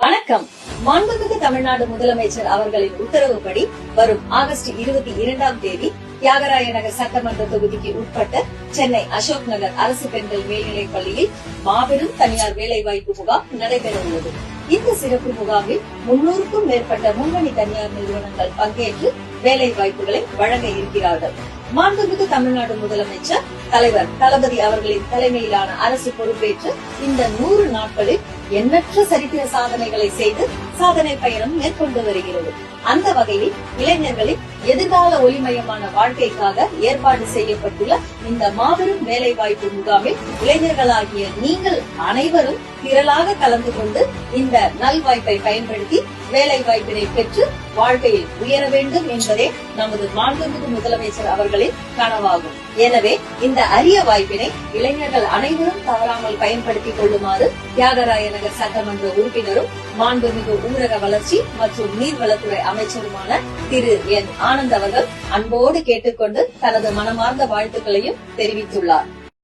வணக்கம். மாண்புமிகு தமிழ்நாடு முதலமைச்சர் அவர்களின் உத்தரவுப்படி வரும் ஆகஸ்ட் 22ஆம் தேதி தியாகராய நகர் சட்டமன்ற தொகுதிக்கு உட்பட்ட சென்னை அசோக் நகர் அரசு பெண்கள் மேல்நிலைப் பள்ளியில் மாபெரும் தனியார் வேலைவாய்ப்பு முகாம் நடைபெற உள்ளது. இந்த சிறப்பு முகாமில் 300க்கும் மேற்பட்ட முன்னணி தனியார் நிறுவனங்கள் பங்கேற்று வேலை வாய்ப்புகளை வழங்க இருக்கிறார்கள். மாண்புமிகு தமிழ்நாடு முதலமைச்சர் தலைவர் தளபதி அவர்களின் தலைமையிலான அரசு பொறுப்பேற்று இந்த 100 நாட்களில் எண்ணற்ற சரித்திர சாதனைகளை செய்து சாதனை பயணம் மேற்கொண்டு வருகிறது. அந்த வகையில் இளைஞர்களின் எதிர்கால ஒளிமயமான வாழ்க்கைக்காக ஏற்பாடு செய்யப்பட்டுள்ள இந்த மாபெரும் வேலை வாய்ப்பு முகாமில் இளைஞர்களாகிய நீங்கள் அனைவரும் திரளாக கலந்து கொண்டு இந்த நல்வாய்ப்பை பயன்படுத்தி வேலை வாய்ப்பினை பெற்று வாழ்க்கையில் உயர வேண்டும் என்பதே நமது மாண்புமிகு முதலமைச்சர் அவர்களின் கனவாகும். எனவே இந்த அரிய வாய்ப்பினை இளைஞர்கள் அனைவரும் தவறாமல் பயன்படுத்திக் கொள்ளுமாறு தியாகராய நகர் சட்டமன்ற உறுப்பினரும் மாண்புமிகு ஊரக வளர்ச்சி மற்றும் நீர்வளத்துறை அமைச்சருமான திரு என் ஆனந்த் அவர்கள் அன்போடு கேட்டுக்கொண்டு தனது மனமார்ந்த வாழ்த்துக்களையும் தெரிவித்துள்ளார்.